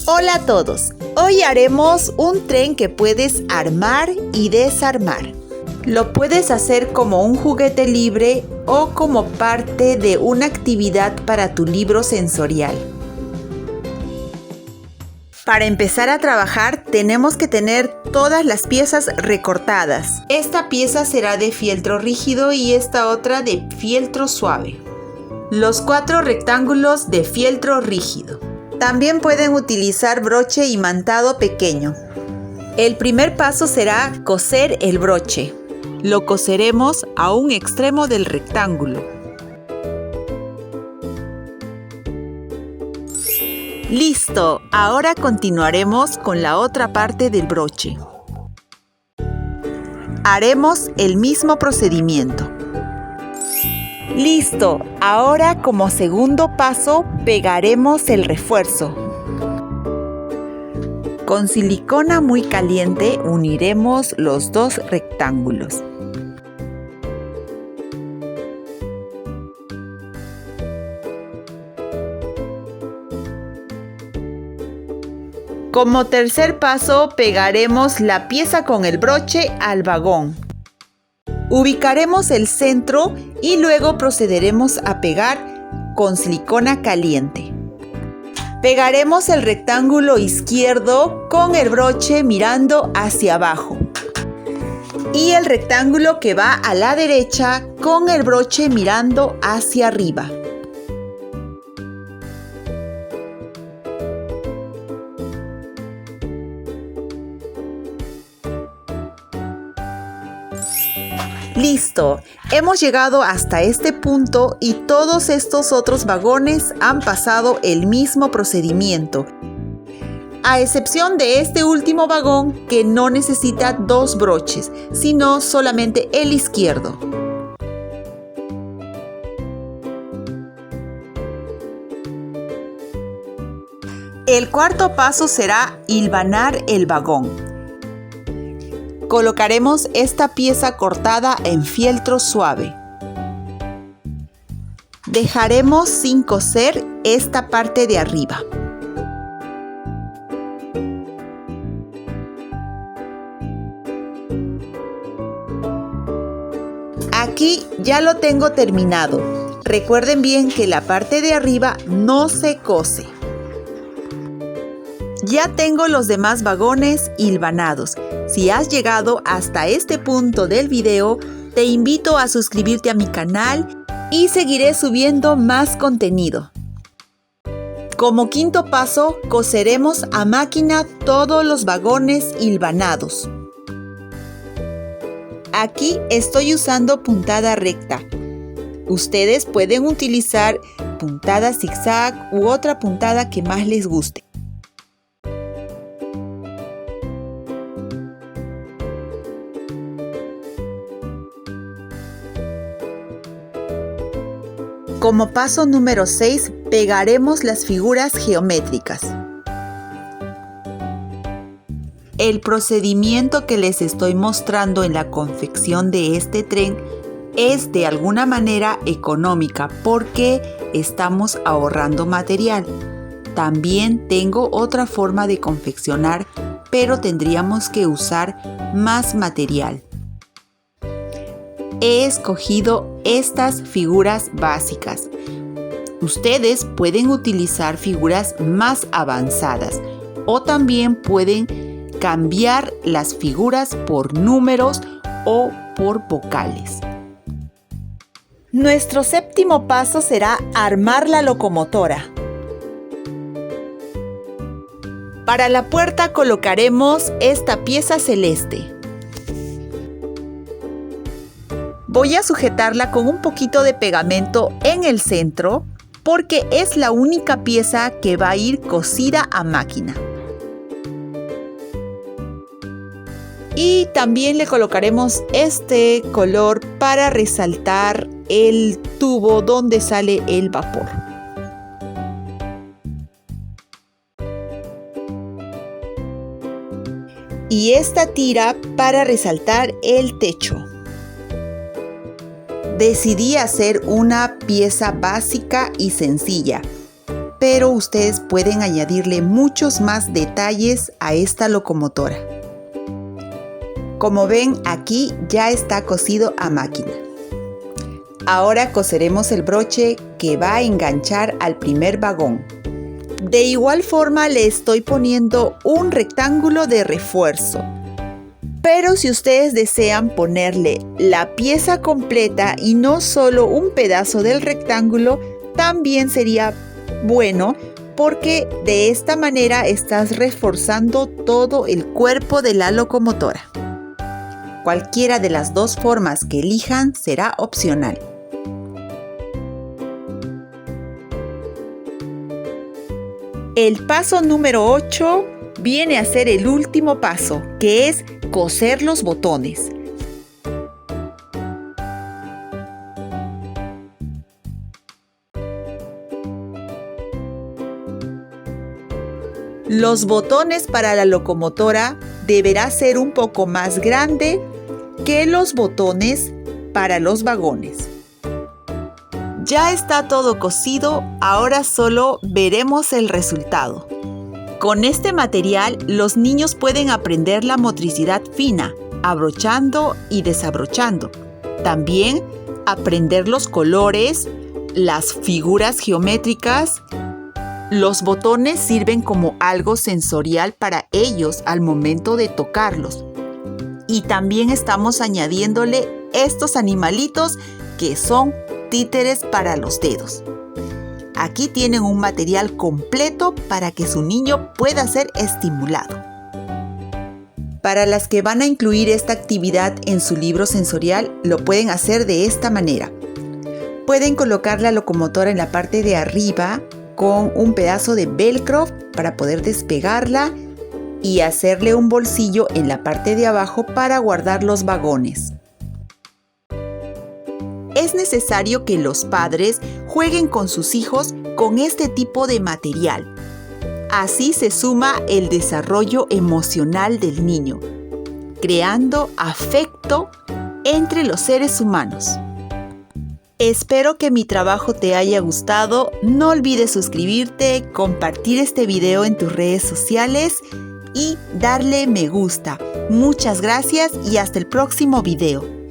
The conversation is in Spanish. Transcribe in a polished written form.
Hola a todos, hoy haremos un tren que puedes armar y desarmar. Lo puedes hacer como un juguete libre o como parte de una actividad para tu libro sensorial. Para empezar a trabajar tenemos que tener todas las piezas recortadas. Esta pieza será de fieltro rígido y esta otra de fieltro suave. Los 4 rectángulos de fieltro rígido. También pueden utilizar broche imantado pequeño. El primer paso será coser el broche. Lo coseremos a un extremo del rectángulo. ¡Listo! Ahora continuaremos con la otra parte del broche. Haremos el mismo procedimiento. ¡Listo! Ahora como segundo paso pegaremos el refuerzo. Con silicona muy caliente uniremos los 2 rectángulos. Como tercer paso pegaremos la pieza con el broche al vagón. Ubicaremos el centro y luego procederemos a pegar con silicona caliente. Pegaremos el rectángulo izquierdo con el broche mirando hacia abajo. Y el rectángulo que va a la derecha con el broche mirando hacia arriba. ¡Listo! Hemos llegado hasta este punto y todos estos otros vagones han pasado el mismo procedimiento, a excepción de este último vagón que no necesita 2 broches, sino solamente el izquierdo. El cuarto paso será hilvanar el vagón. Colocaremos esta pieza cortada en fieltro suave. Dejaremos sin coser esta parte de arriba. Aquí ya lo tengo terminado. Recuerden bien que la parte de arriba no se cose. Ya tengo los demás vagones hilvanados. Si has llegado hasta este punto del video, te invito a suscribirte a mi canal y seguiré subiendo más contenido. Como quinto paso, coseremos a máquina todos los vagones hilvanados. Aquí estoy usando puntada recta. Ustedes pueden utilizar puntada zigzag u otra puntada que más les guste. Como paso número 6, pegaremos las figuras geométricas. El procedimiento que les estoy mostrando en la confección de este tren es de alguna manera económica porque estamos ahorrando material. También tengo otra forma de confeccionar, pero tendríamos que usar más material. He escogido estas figuras básicas. Ustedes pueden utilizar figuras más avanzadas o también pueden cambiar las figuras por números o por vocales. Nuestro séptimo paso será armar la locomotora. Para la puerta colocaremos esta pieza celeste. Voy a sujetarla con un poquito de pegamento en el centro porque es la única pieza que va a ir cosida a máquina. Y también le colocaremos este color para resaltar el tubo donde sale el vapor. Y esta tira para resaltar el techo. Decidí hacer una pieza básica y sencilla, pero ustedes pueden añadirle muchos más detalles a esta locomotora. Como ven, aquí ya está cosido a máquina. Ahora coseremos el broche que va a enganchar al primer vagón. De igual forma le estoy poniendo un rectángulo de refuerzo. Pero si ustedes desean ponerle la pieza completa y no solo un pedazo del rectángulo, también sería bueno, porque de esta manera estás reforzando todo el cuerpo de la locomotora. Cualquiera de las dos formas que elijan será opcional. El paso número 8 viene a ser el último paso, que es coser los botones. Los botones para la locomotora deberá ser un poco más grande que los botones para los vagones. Ya está todo cosido, ahora solo veremos el resultado. Con este material, los niños pueden aprender la motricidad fina, abrochando y desabrochando. También aprender los colores, las figuras geométricas. Los botones sirven como algo sensorial para ellos al momento de tocarlos. Y también estamos añadiéndole estos animalitos que son títeres para los dedos. Aquí tienen un material completo para que su niño pueda ser estimulado. Para las que van a incluir esta actividad en su libro sensorial, lo pueden hacer de esta manera. Pueden colocar la locomotora en la parte de arriba con un pedazo de velcro para poder despegarla y hacerle un bolsillo en la parte de abajo para guardar los vagones. Es necesario que los padres jueguen con sus hijos con este tipo de material. Así se suma el desarrollo emocional del niño, creando afecto entre los seres humanos. Espero que mi trabajo te haya gustado. No olvides suscribirte, compartir este video en tus redes sociales y darle me gusta. Muchas gracias y hasta el próximo video.